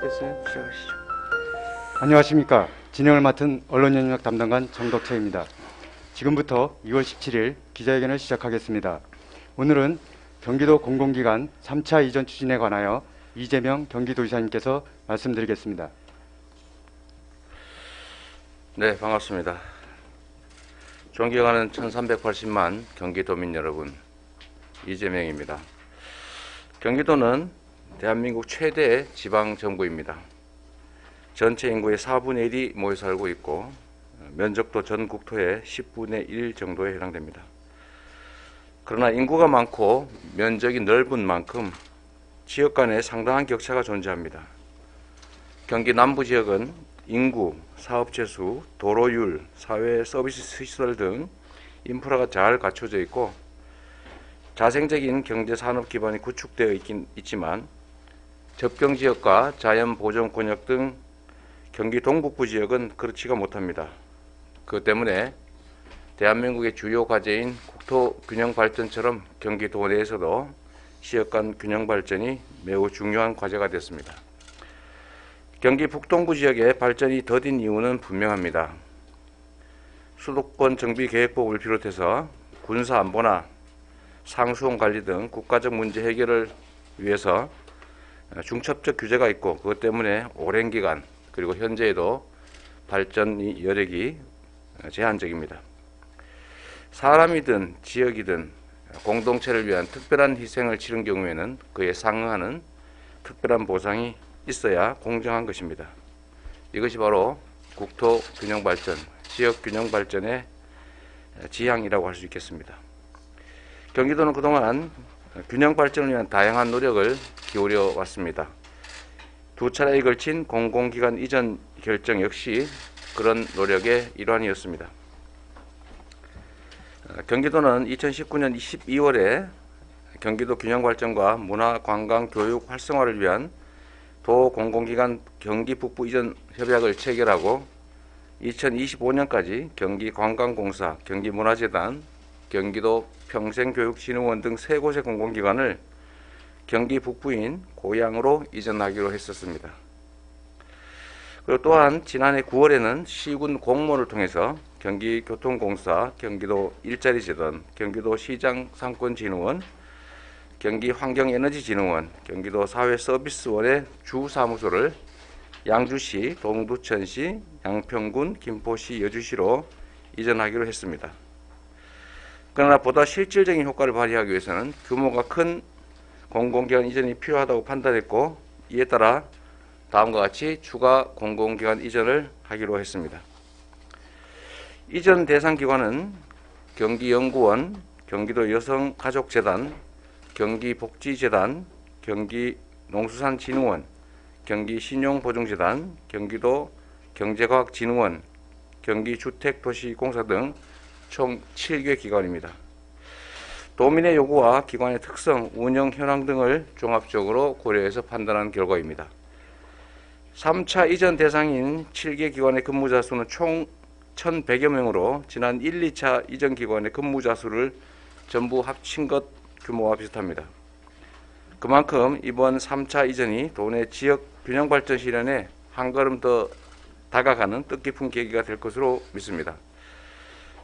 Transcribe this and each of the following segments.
됐어요? 시작하시죠. 안녕하십니까. 진행을 맡은 언론영역 담당관 정덕채입니다. 지금부터 2월 17일 기자회견을 시작하겠습니다. 오늘은 경기도 공공기관 3차 이전 추진에 관하여 이재명 경기도지사님께서 말씀드리겠습니다. 네, 반갑습니다. 존경하는 1380만 경기도민 여러분, 이재명입니다. 경기도는 대한민국 최대 지방정부입니다. 전체 인구의 4분의 1이 모여 살고 있고 면적도 전 국토의 10분의 1 정도에 해당됩니다. 그러나 인구가 많고 면적이 넓은 만큼 지역 간에 상당한 격차가 존재합니다. 경기 남부 지역은 인구, 사업체수, 도로율, 사회 서비스 시설 등 인프라가 잘 갖춰져 있고 자생적인 경제 산업 기반이 구축되어 있지만 접경 지역과 자연 보존 권역 등 경기 동북부 지역은 그렇지가 못합니다. 그 때문에 대한민국의 주요 과제인 국토 균형 발전처럼 경기도 내에서도 지역 간 균형 발전이 매우 중요한 과제가 됐습니다. 경기 북동부 지역의 발전이 더딘 이유는 분명합니다. 수도권 정비 계획법을 비롯해서 군사 안보나 상수원 관리 등 국가적 문제 해결을 위해서 중첩적 규제가 있고 그것 때문에 오랜 기간 그리고 현재에도 발전 여력이 제한적입니다. 사람이든 지역이든 공동체를 위한 특별한 희생을 치른 경우에는 그에 상응하는 특별한 보상이 있어야 공정한 것입니다. 이것이 바로 국토 균형 발전, 지역 균형 발전의 지향이라고 할 수 있겠습니다. 경기도는 그동안 균형 발전을 위한 다양한 노력을 기울여 왔습니다. 두 차례에 걸친 공공기관 이전 결정 역시 그런 노력의 일환이었습니다. 경기도는 2019년 12월에 경기도 균형 발전과 문화, 관광, 교육 활성화를 위한 도 공공기관 경기 북부 이전 협약을 체결하고 2025년까지 경기관광공사, 경기문화재단, 경기도 평생교육진흥원 등 세 곳의 공공기관을 경기 북부인 고양으로 이전하기로 했었습니다. 그리고 또한 지난해 9월에는 시군 공모를 통해서 경기교통공사, 경기도 일자리재단, 경기도 시장상권진흥원, 경기환경에너지진흥원, 경기도 사회서비스원의 주사무소를 양주시, 동두천시, 양평군, 김포시, 여주시로 이전하기로 했습니다. 그러나 보다 실질적인 효과를 발휘하기 위해서는 규모가 큰 공공기관 이전이 필요하다고 판단했고 이에 따라 다음과 같이 추가 공공기관 이전을 하기로 했습니다. 이전 대상 기관은 경기연구원, 경기도 여성가족재단, 경기복지재단, 경기농수산진흥원, 경기신용보증재단, 경기도 경제과학진흥원, 경기주택도시공사 등 총 7개 기관입니다. 도민의 요구와 기관의 특성, 운영 현황 등을 종합적으로 고려해서 판단한 결과입니다. 3차 이전 대상인 7개 기관의 근무자 수는 총 1,100여 명으로 지난 1, 2차 이전 기관의 근무자 수를 전부 합친 것 규모와 비슷합니다. 그만큼 이번 3차 이전이 도내 지역 균형 발전 실현에 한 걸음 더 다가가는 뜻깊은 계기가 될 것으로 믿습니다.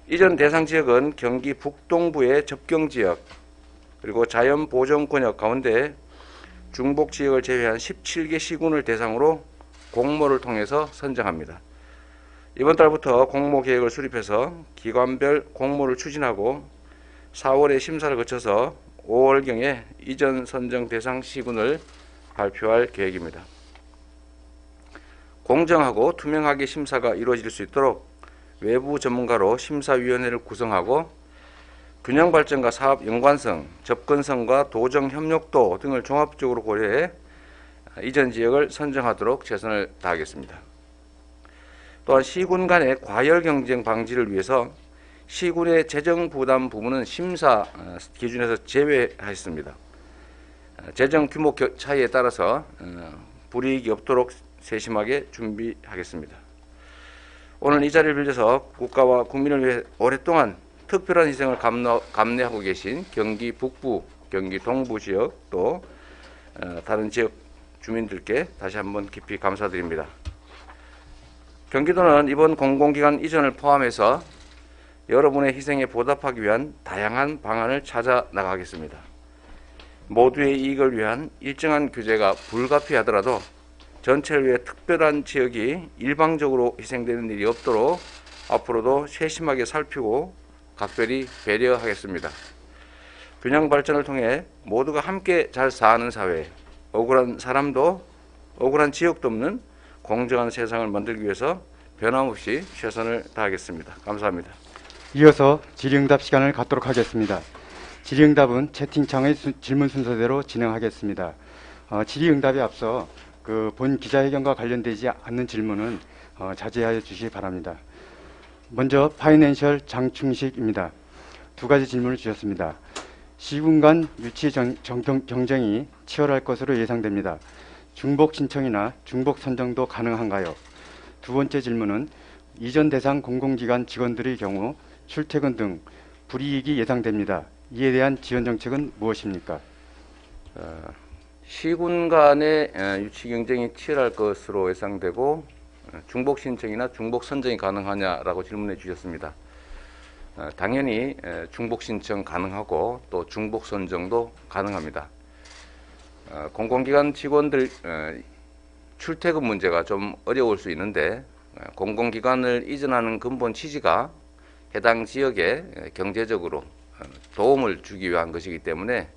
이전 대상 지역은 경기 북동부의 접경 지역 그리고 자연 보존 권역 가운데 중복 지역을 제외한 17개 시군을 대상으로 공모를 통해서 선정합니다. 이번 달부터 공모 계획을 수립해서 기관별 공모를 추진하고 4월에 심사를 거쳐서 5월경에 이전 선정 대상 시군을 발표할 계획입니다. 공정하고 투명하게 심사가 이루어질 수 있도록 외부 전문가로 심사위원회를 구성하고 균형 발전과 사업 연관성, 접근성과 도정 협력도 등을 종합적으로 고려해 이전 지역을 선정하도록 최선을 다하겠습니다. 또한 시군 간의 과열 경쟁 방지를 위해서 시군의 재정 부담 부분은 심사 기준에서 제외하였습니다. 재정 규모 차이에 따라서 불이익이 없도록 세심하게 준비하겠습니다. 오늘 이 자리를 빌려서 국가와 국민을 위해 오랫동안 특별한 희생을 감내하고 계신 경기 북부, 경기 동부 지역 또 다른 지역 주민들께 다시 한번 깊이 감사드립니다. 경기도는 이번 공공기관 이전을 포함해서 여러분의 희생에 보답하기 위한 다양한 방안을 찾아 나가겠습니다. 모두의 이익을 위한 일정한 규제가 불가피하더라도 전체를 위해 특별한 지역이 일방적으로 희생되는 일이 없도록 앞으로도 세심하게 살피고 각별히 배려하겠습니다. 균형 발전을 통해 모두가 함께 잘 사는 사회, 억울한 사람도 억울한 지역도 없는 공정한 세상을 만들기 위해서 변함없이 최선을 다하겠습니다. 감사합니다. 이어서 질의응답 시간을 갖도록 하겠습니다. 질의응답은 채팅창의 질문 순서대로 진행하겠습니다. 질의응답에 앞서 본 기자회견과 관련되지 않는 질문은 자제하여 주시기 바랍니다. 먼저 파이낸셜 장충식입니다. 두 가지 질문을 주셨습니다. 시군 간 유치 경쟁이 치열할 것으로 예상됩니다. 중복 신청이나 중복 선정도 가능한가요? 두 번째 질문은 이전 대상 공공기관 직원들의 경우 출퇴근 등 불이익이 예상됩니다. 이에 대한 지원 정책은 무엇입니까? 시군 간의 유치 경쟁이 치열할 것으로 예상되고 중복 신청이나 중복 선정이 가능하냐라고 질문해 주셨습니다. 당연히 중복 신청 가능하고 또 중복 선정도 가능합니다. 공공기관 직원들 출퇴근 문제가 좀 어려울 수 있는데 공공기관을 이전하는 근본 취지가 해당 지역에 경제적으로 도움을 주기 위한 것이기 때문에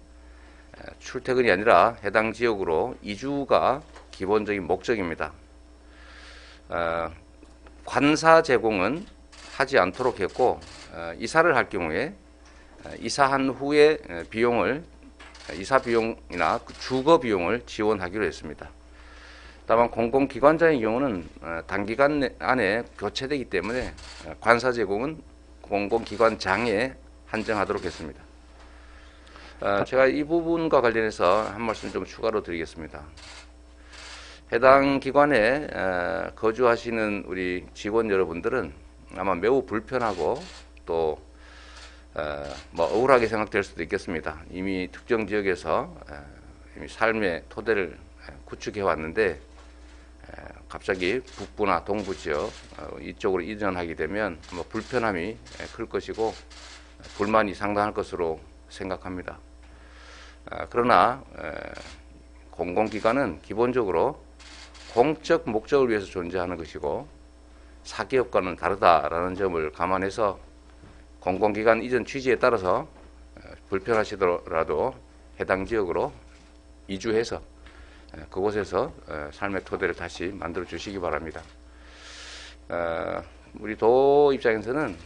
출퇴근이 아니라 해당 지역으로 이주가 기본적인 목적입니다. 관사 제공은 하지 않도록 했고 이사를 할 경우에 이사한 후에 이사 비용이나 주거 비용을 지원하기로 했습니다. 다만 공공기관장의 경우는 단기간 안에 교체되기 때문에 관사 제공은 공공기관장에 한정하도록 했습니다. 제가 이 부분과 관련해서 한 말씀 좀 추가로 드리겠습니다. 해당 기관에 거주하시는 우리 직원 여러분들은 아마 매우 불편하고 또 억울하게 생각될 수도 있겠습니다. 이미 특정 지역에서 이미 삶의 토대를 구축해 왔는데 갑자기 북부나 동부 지역 이쪽으로 이전하게 되면 불편함이 클 것이고 불만이 상당할 것으로 생각합니다. 그러나 공공기관은 기본적으로 공적 목적을 위해서 존재하는 것이고 사기업과는 다르다라는 점을 감안해서 공공기관 이전 취지에 따라서 불편하시더라도 해당 지역으로 이주해서 그곳에서 삶의 토대를 다시 만들어 주시기 바랍니다. 우리 도 입장에서는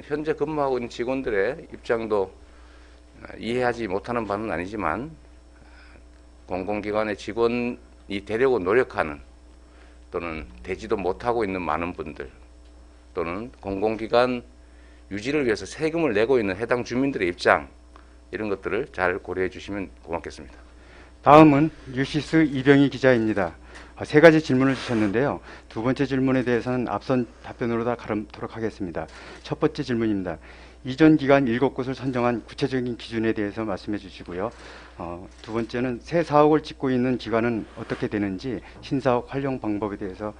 현재 근무하고 있는 직원들의 입장도 이해하지 못하는 바는 아니지만 공공기관의 직원이 되려고 노력하는 또는 되지도 못하고 있는 많은 분들 또는 공공기관 유지를 위해서 세금을 내고 있는 해당 주민들의 입장 이런 것들을 잘 고려해 주시면 고맙겠습니다. 다음은 뉴시스 이병희 기자입니다. 세 가지 질문을 주셨는데요. 두 번째 질문에 대해서는 앞선 답변으로 다 가름토록 하겠습니다. 첫 번째 질문입니다. 이전 기간 7곳을 선정한 구체적인 기준에 대해서 말씀해 주시고요. 두 번째는 새 사옥을 짓고 있는 기관은 어떻게 되는지 신사옥 활용 방법에 대해서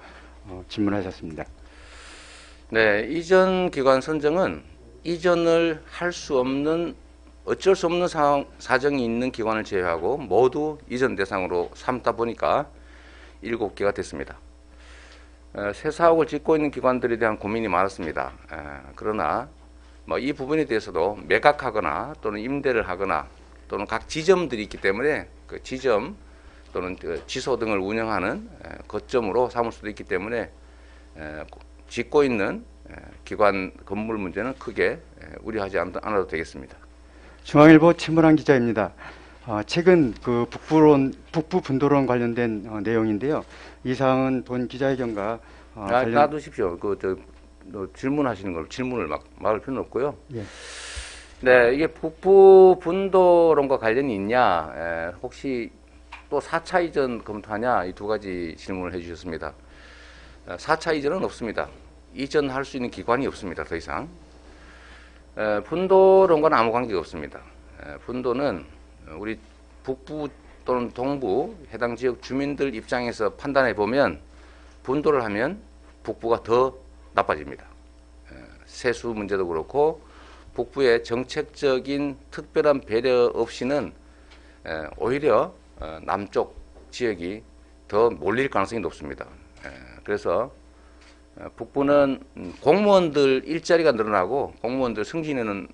질문하셨습니다. 네, 이전 기관 선정은 이전을 할 수 없는 어쩔 수 없는 사정이 있는 기관을 제외하고 모두 이전 대상으로 삼다 보니까 7개가 됐습니다. 새 사옥을 짓고 있는 기관들에 대한 고민이 많았습니다. 그러나 이 부분에 대해서도 매각하거나 또는 임대를 하거나 또는 각 지점들이 있기 때문에 그 지점 또는 그 지소 등을 운영하는 거점으로 삼을 수도 있기 때문에 짓고 있는 기관 건물 문제는 크게 우려하지 않아도 되겠습니다. 중앙일보 최문환 기자입니다. 최근 그 북부 분도론 관련된 내용인데요. 이 사항은 본 기자회견과 놔두십시오. 질문하시는 걸 질문을 막을 필요는 없고요. 예. 네, 이게 북부 분도론과 관련이 있냐, 혹시 또 4차 이전 검토하냐, 이 두 가지 질문을 해주셨습니다. 4차 이전은 없습니다. 이전할 수 있는 기관이 없습니다. 더 이상. 분도론과는 아무 관계가 없습니다. 분도는 우리 북부 또는 동부 해당 지역 주민들 입장에서 판단해 보면 분도를 하면 북부가 더 나빠집니다. 세수 문제도 그렇고 북부의 정책적인 특별한 배려 없이는 오히려 남쪽 지역이 더 몰릴 가능성이 높습니다. 그래서 북부는 공무원들 일자리가 늘어나고 공무원들 승진에는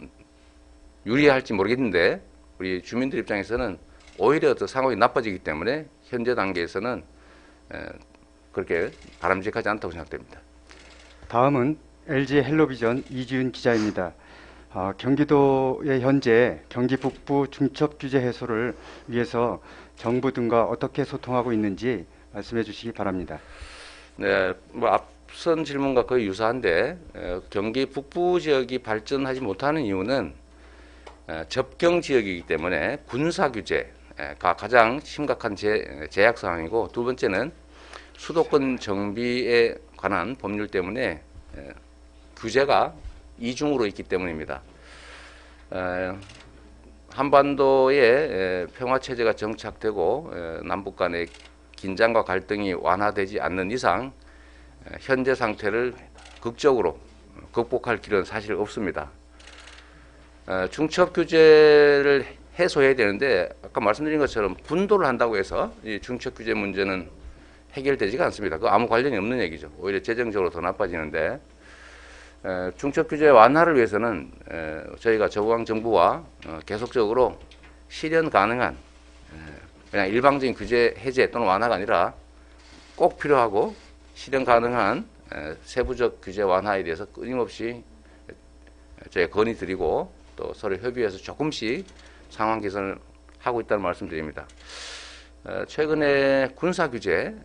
유리할지 모르겠는데 우리 주민들 입장에서는 오히려 더 상황이 나빠지기 때문에 현재 단계에서는 그렇게 바람직하지 않다고 생각됩니다. 다음은 LG 헬로비전 이지윤 기자입니다. 경기도의 현재 경기 북부 중첩 규제 해소를 위해서 정부 등과 어떻게 소통하고 있는지 말씀해 주시기 바랍니다. 네, 뭐 앞선 질문과 거의 유사한데 경기 북부 지역이 발전하지 못하는 이유는 접경 지역이기 때문에 군사 규제가 가장 심각한 제약 사항이고, 두 번째는 수도권 정비에 관한 법률 때문에 규제가 이중으로 있기 때문입니다. 한반도에 평화 체제가 정착되고 남북 간의 긴장과 갈등이 완화되지 않는 이상 현재 상태를 극적으로 극복할 길은 사실 없습니다. 중첩 규제를 해소해야 되는데 아까 말씀드린 것처럼 분도를 한다고 해서 이 중첩 규제 문제는 해결되지가 않습니다. 그 아무 관련이 없는 얘기죠. 오히려 재정적으로 더 나빠지는데, 중첩 규제 완화를 위해서는 저희가 저구강 정부와 계속적으로 실현 가능한 그냥 일방적인 규제 해제 또는 완화가 아니라 꼭 필요하고 실현 가능한 세부적 규제 완화에 대해서 끊임없이 저희가 건의드리고 또 서로 협의해서 조금씩 상황 개선을 하고 있다는 말씀드립니다. 최근에 군사 규제,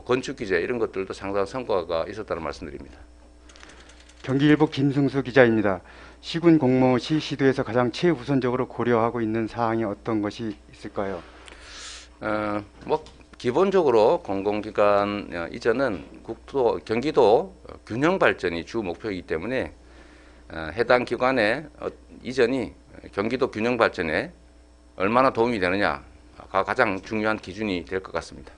건축 규제 이런 것들도 상당한 성과가 있었다는 말씀드립니다. 경기일보 김승수 기자입니다. 시군 공모 시 시도에서 가장 최우선적으로 고려하고 있는 사항이 어떤 것이 있을까요? 기본적으로 공공기관 이전은 경기도 균형 발전이 주 목표이기 때문에 해당 기관의 이전이 경기도 균형 발전에 얼마나 도움이 되느냐가 가장 중요한 기준이 될 것 같습니다.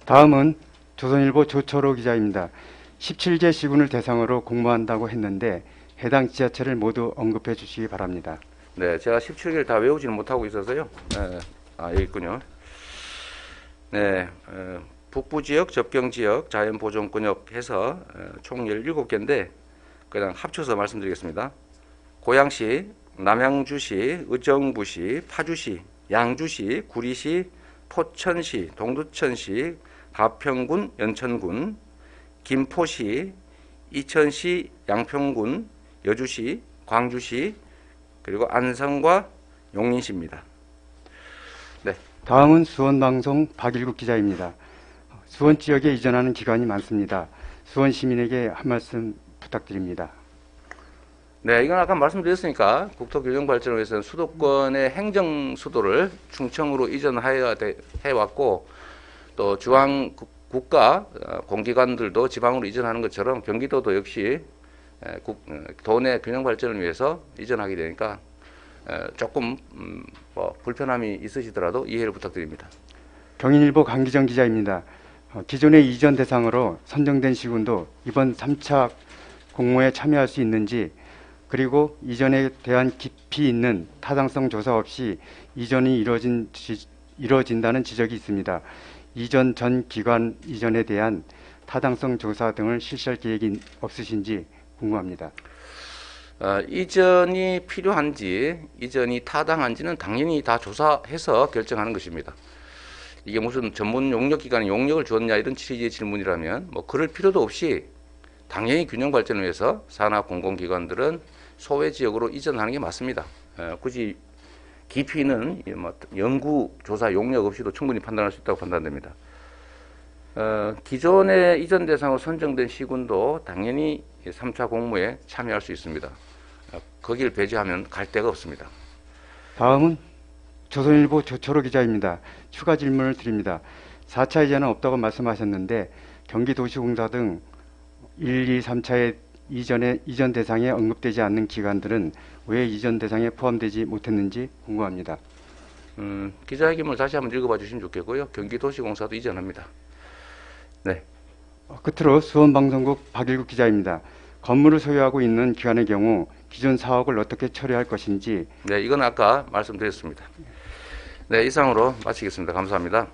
다음은 조선일보 조철호 기자입니다. 17개 시군을 대상으로 공모한다고 했는데 해당 지자체를 모두 언급해 주시기 바랍니다. 네, 제가 17개를 다 외우지는 못하고 있어서요. 여기 있군요. 네, 북부 지역, 접경 지역, 자연 보존권역 해서 총 17개인데 그냥 합쳐서 말씀드리겠습니다. 고양시, 남양주시, 의정부시, 파주시, 양주시, 구리시, 포천시, 동두천시, 가평군, 연천군, 김포시, 이천시, 양평군, 여주시, 광주시, 그리고 안성과 용인시입니다. 네. 다음은 수원방송 박일국 기자입니다. 수원 지역에 이전하는 기관이 많습니다. 수원 시민에게 한 말씀 부탁드립니다. 네, 이건 아까 말씀드렸으니까 국토균형 발전을 위해서는 수도권의 행정 수도를 충청으로 이전해야 해왔고, 또 중앙 국가 공기관들도 지방으로 이전하는 것처럼 경기도도 역시 도내 균형 발전을 위해서 이전하게 되니까 조금 불편함이 있으시더라도 이해를 부탁드립니다. 경인일보 강기정 기자입니다. 기존의 이전 대상으로 선정된 시군도 이번 3차 공모에 참여할 수 있는지, 그리고 이전에 대한 깊이 있는 타당성 조사 없이 이전이 이루어진다는 지적이 있습니다. 이전 전 기관 이전에 대한 타당성 조사 등을 실시할 계획이 없으신지 궁금합니다. 이전이 필요한지, 이전이 타당한지는 당연히 다 조사해서 결정하는 것입니다. 이게 무슨 전문 용역 기관에 용역을 주었냐 이런 취지의 질문이라면 그럴 필요도 없이 당연히 균형 발전을 위해서 산하 공공기관들은 소외 지역으로 이전하는 게 맞습니다. 굳이 깊이는 연구, 조사, 용역 없이도 충분히 판단할 수 있다고 판단됩니다. 기존의 이전 대상으로 선정된 시군도 당연히 3차 공모에 참여할 수 있습니다. 거기를 배제하면 갈 데가 없습니다. 다음은 조선일보 조철호 기자입니다. 추가 질문을 드립니다. 4차 이전은 없다고 말씀하셨는데 경기도시공사 등 1, 2, 3차의 이전 대상에 언급되지 않는 기관들은 왜 이전 대상에 포함되지 못했는지 궁금합니다. 기자회견을 다시 한번 읽어봐 주시면 좋겠고요. 경기도시공사도 이전합니다. 네. 끝으로 수원방송국 박일국 기자입니다. 건물을 소유하고 있는 기관의 경우 기존 사업을 어떻게 처리할 것인지. 네, 이건 아까 말씀드렸습니다. 네, 이상으로 마치겠습니다. 감사합니다.